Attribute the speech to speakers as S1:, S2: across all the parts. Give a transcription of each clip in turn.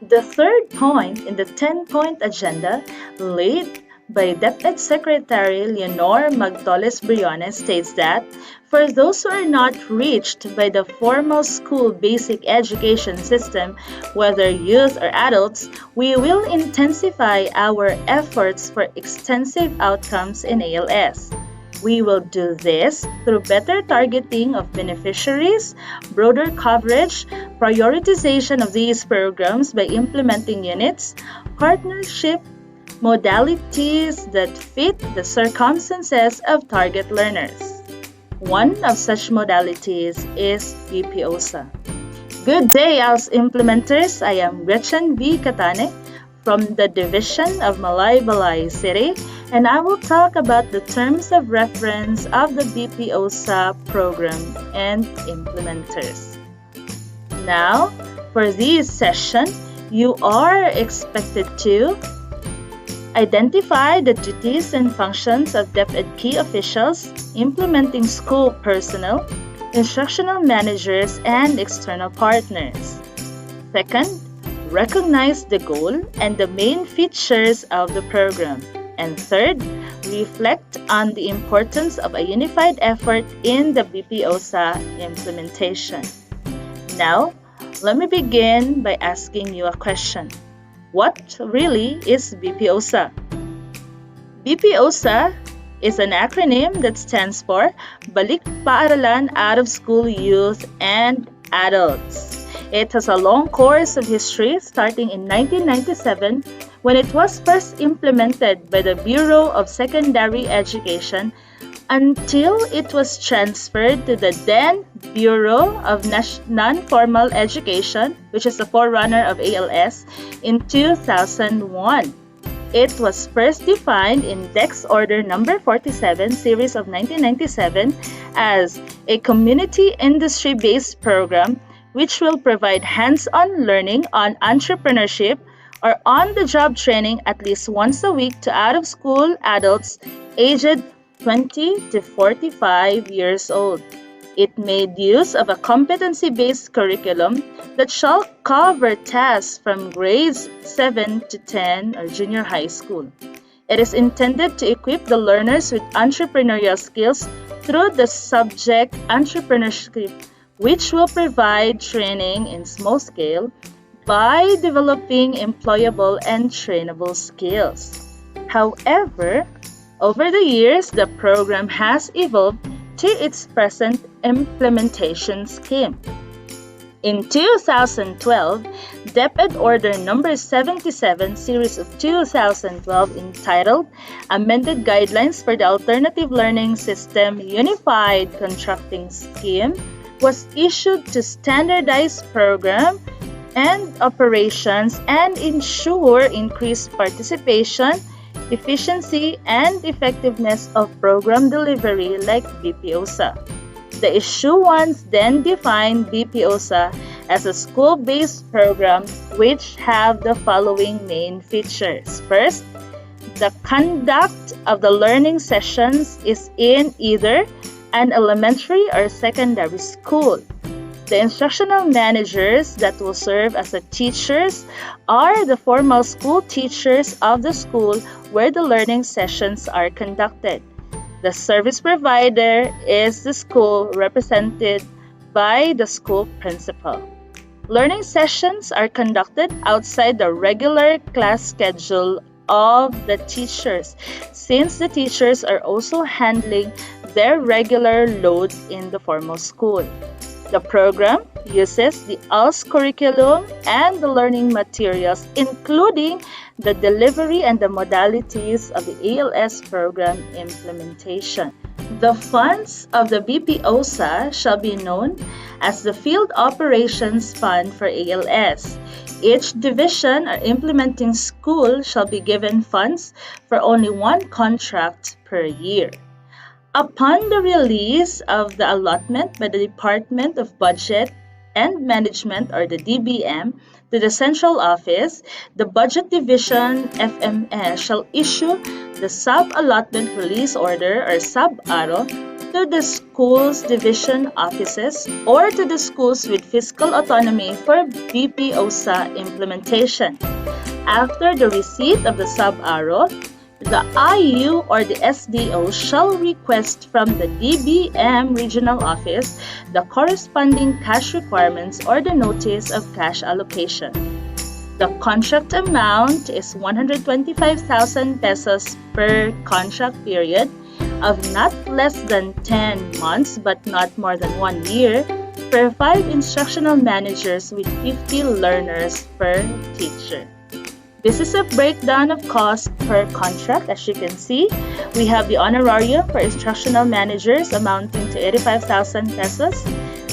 S1: The third point in the 10-point agenda, laid by DepEd Secretary Leonor Magtoles Briones, states that for those who are not reached by the formal school basic education system, whether youth or adults, we will intensify our efforts for extensive outcomes in ALS. We will do this through better targeting of beneficiaries, broader coverage, prioritization of these programs by implementing units, partnership modalities that fit the circumstances of target learners. One of such modalities is BPOSA. Good day, ALS implementers. I am Gretchen V. Catane from the Division of Balay City, and I will talk about the terms of reference of the BPOSA program and implementers. Now, for this session, you are expected to identify the duties and functions of DepEd key officials, implementing school personnel, instructional managers, and external partners. Second, recognize the goal and the main features of the program. And third, reflect on the importance of a unified effort in the BPOSA implementation. Now, let me begin by asking you a question. What really is BPOSA? BPOSA is an acronym that stands for Balik Paaralan Out of School Youth and Adults. It has a long course of history starting in 1997 when it was first implemented by the Bureau of Secondary Education until it was transferred to the then Bureau of Non-Formal Education, which is the forerunner of ALS, in 2001. It was first defined in Dex Order Number 47, Series of 1997, as a community industry-based program which will provide hands-on learning on entrepreneurship or on-the-job training at least once a week to out-of-school adults aged 20 to 45 years old. It made use of a competency-based curriculum that shall cover tasks from grades 7 to 10 or junior high school. It is intended to equip the learners with entrepreneurial skills through the subject entrepreneurship, which will provide training in small scale by developing employable and trainable skills. However, over the years, the program has evolved to its present implementation scheme. In 2012, DepEd Order Number 77, Series of 2012, entitled Amended Guidelines for the Alternative Learning System Unified Contracting Scheme, was issued to standardize program and operations and ensure increased participation, efficiency, and effectiveness of program delivery like BPOSA. The issuance then defined BPOSA as a school-based program which have the following main features. First, the conduct of the learning sessions is in either an elementary or secondary school. The instructional managers that will serve as the teachers are the formal school teachers of the school where the learning sessions are conducted. The service provider is the school represented by the school principal. Learning sessions are conducted outside the regular class schedule of the teachers, since the teachers are also handling their regular load in the formal school. The program uses the ALS curriculum and the learning materials, including the delivery and the modalities of the ALS program implementation. The funds of the BPOSA shall be known as the Field Operations Fund for ALS. Each division or implementing school shall be given funds for only one contract per year. Upon the release of the allotment by the Department of Budget and Management, or the DBM, to the Central Office, the Budget Division FMS shall issue the Sub-Allotment Release Order or Sub-ARO to the school's division offices or to the schools with fiscal autonomy for BPOSA implementation. After the receipt of the sub-arrow, the IU or the SDO shall request from the DBM regional office the corresponding cash requirements or the notice of cash allocation. The contract amount is 125,000 pesos per contract period of not less than 10 months but not more than 1 year per 5 instructional managers with 50 learners per teacher. This is a breakdown of cost per contract. As you can see, we have the honorarium for instructional managers amounting to 85,000 pesos,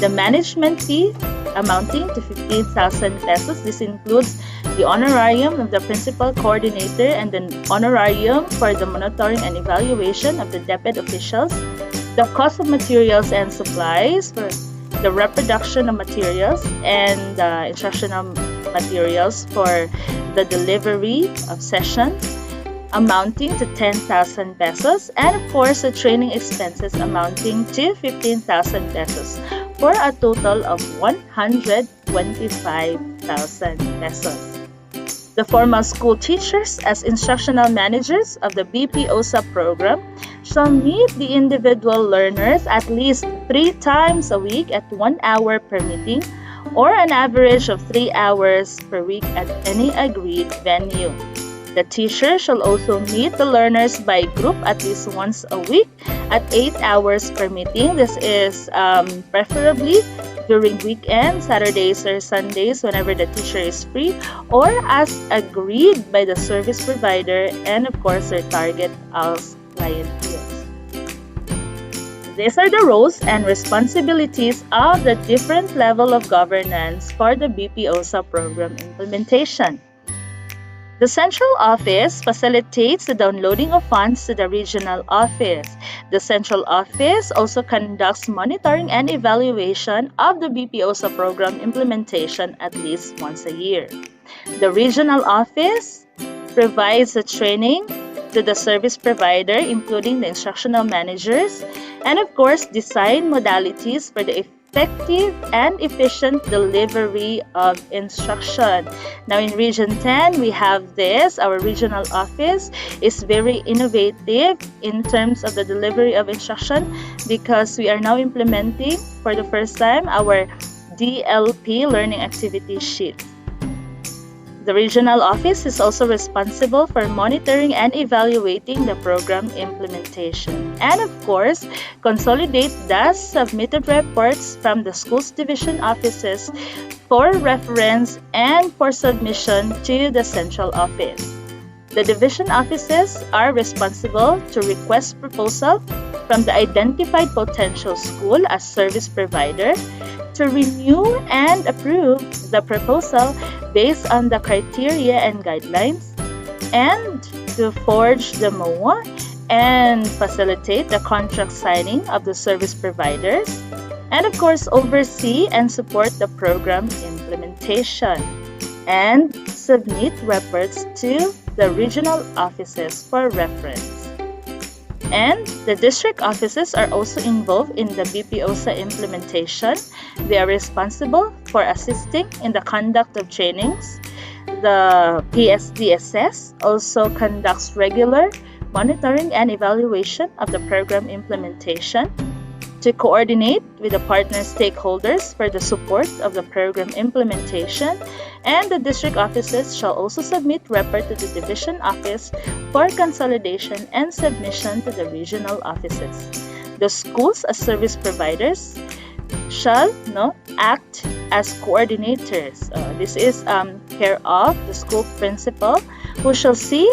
S1: the management fee amounting to 15,000 pesos. This includes the honorarium of the principal coordinator and the honorarium for the monitoring and evaluation of the DepEd officials, the cost of materials and supplies for the reproduction of materials and instructional materials for the delivery of sessions amounting to 10,000 pesos, and of course the training expenses amounting to 15,000 pesos for a total of 125,000 pesos. The formal school teachers as instructional managers of the BPOSA program shall meet the individual learners at least 3 times a week at 1 hour per meeting or an average of 3 hours per week at any agreed venue. The teacher shall also meet the learners by group at least once a week at 8 hours per meeting. This is preferably during weekends, Saturdays or Sundays, whenever the teacher is free, or as agreed by the service provider and of course their target ALS clientele. These are the roles and responsibilities of the different level of governance for the BPOSA program implementation. The central office facilitates the downloading of funds to the regional office. The central office also conducts monitoring and evaluation of the BPOSA program implementation at least once a year. The regional office provides the training to the service provider, including the instructional managers, and of course, design modalities for the effective and efficient delivery of instruction. Now in Region 10, we have this. Our regional office is very innovative in terms of the delivery of instruction because we are now implementing for the first time our DLP learning activity sheet. The regional office is also responsible for monitoring and evaluating the program implementation. And of course, consolidate the submitted reports from the school's division offices for reference and for submission to the central office. The division offices are responsible to request proposal from the identified potential school as service provider, to renew and approve the proposal based on the criteria and guidelines, and to forge the MOA and facilitate the contract signing of the service providers, and of course oversee and support the program implementation, and submit reports to the regional offices for reference. And the district offices are also involved in the BPOSA implementation. They are responsible for assisting in the conduct of trainings. The PSDSS also conducts regular monitoring and evaluation of the program implementation, to coordinate with the partner stakeholders for the support of the program implementation, and the district offices shall also submit report to the division office for consolidation and submission to the regional offices. The schools as service providers shall act as coordinators. This is care of the school principal, who shall oversee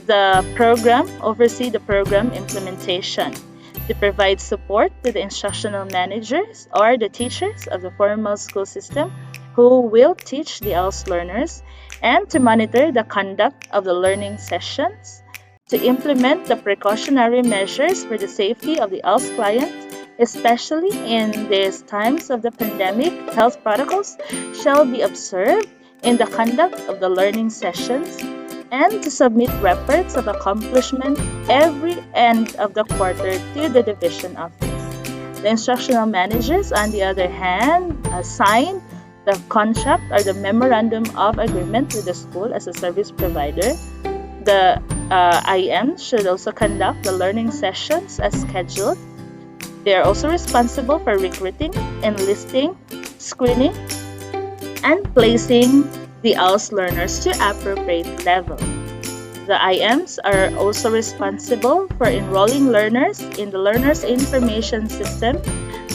S1: the program implementation, to provide support to the instructional managers or the teachers of the formal school system who will teach the ALS learners, and to monitor the conduct of the learning sessions, to implement the precautionary measures for the safety of the ALS client, especially in these times of the pandemic. Health protocols shall be observed in the conduct of the learning sessions, and to submit reports of accomplishment every end of the quarter to the division office. The instructional managers, on the other hand, sign the contract or the memorandum of agreement with the school as a service provider. The IM should also conduct the learning sessions as scheduled. They are also responsible for recruiting, enlisting, screening, and placing the ALS learners to appropriate level. The IMs are also responsible for enrolling learners in the Learners Information System,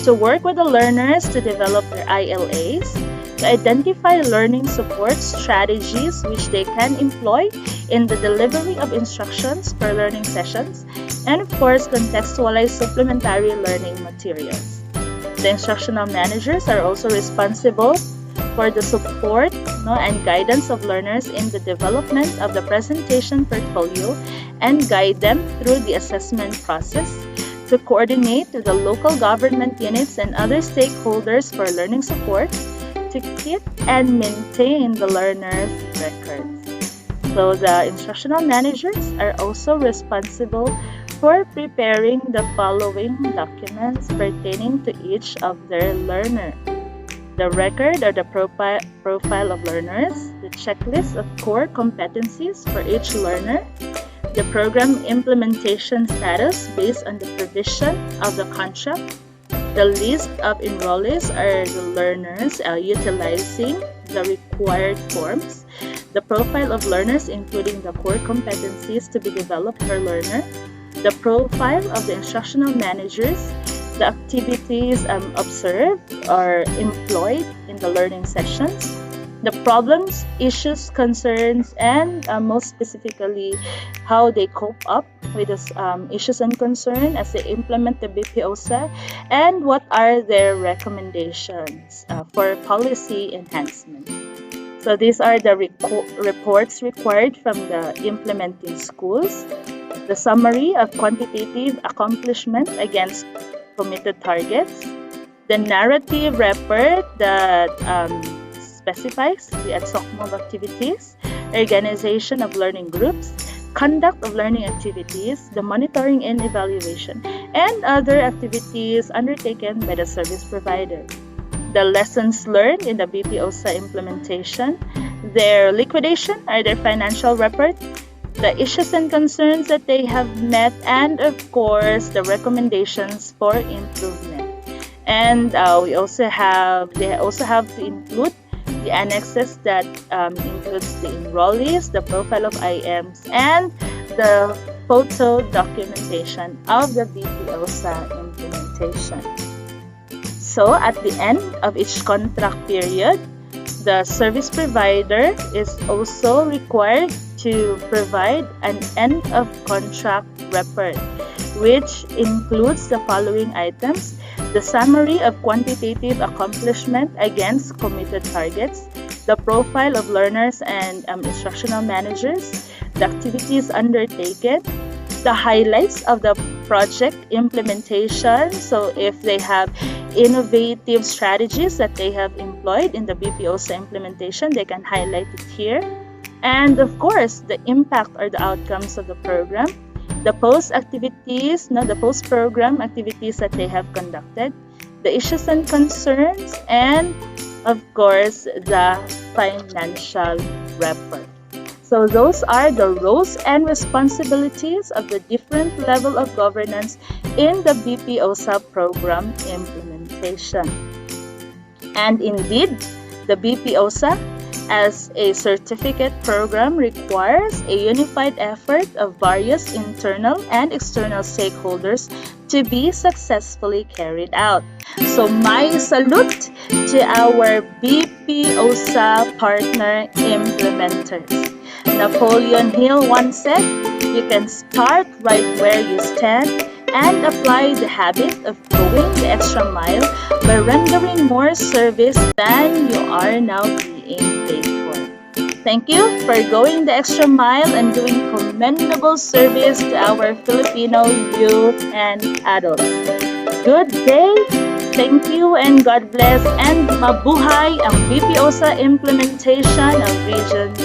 S1: to work with the learners to develop their ILAs, to identify learning support strategies which they can employ in the delivery of instructions for learning sessions, and of course, contextualize supplementary learning materials. The instructional managers are also responsible for the support and guidance of learners in the development of the presentation portfolio and guide them through the assessment process, to coordinate with the local government units and other stakeholders for learning support, to keep and maintain the learners' records. So the instructional managers are also responsible for preparing the following documents pertaining to each of their learners: the record or the profile of learners, the checklist of core competencies for each learner, the program implementation status based on the provision of the contract, the list of enrollees or the learners utilizing the required forms, the profile of learners including the core competencies to be developed per learner, the profile of the instructional managers, the activities observed or employed in the learning sessions, the problems, issues, concerns, and most specifically, how they cope up with those issues and concerns as they implement the BPOSA, and what are their recommendations for policy enhancement. So these are the reports required from the implementing schools, the summary of quantitative accomplishment against committed targets, the narrative report that specifies the ATSOCMOV activities, organization of learning groups, conduct of learning activities, the monitoring and evaluation, and other activities undertaken by the service provider. The lessons learned in the BPOSA implementation, their liquidation or their financial report, the issues and concerns that they have met, and of course the recommendations for improvement. And they also have to include the annexes that includes the enrollees, the profile of IMs, and the photo documentation of the BPOSA implementation. So at the end of each contract period, the service provider is also required to provide an end of contract report, which includes the following items: the summary of quantitative accomplishment against committed targets, the profile of learners and instructional managers, the activities undertaken, the highlights of the project implementation. So if they have innovative strategies that they have employed in the BPOSA implementation, they can highlight it here. And of course, the impact or the outcomes of the program, the the post-program activities that they have conducted, the issues and concerns, and of course, the financial report. So those are the roles and responsibilities of the different level of governance in the BPOSA program implementation. And indeed, the BPOSA as a certificate program requires a unified effort of various internal and external stakeholders to be successfully carried out. So my salute to our BPOSA partner implementers. Napoleon Hill once said, "You can start right where you stand and apply the habit of going the extra mile by rendering more service than you are now being paid for." Thank you for going the extra mile and doing commendable service to our Filipino youth and adults. Good day, thank you, and God bless, and mabuhay ang BPOSA implementation of Region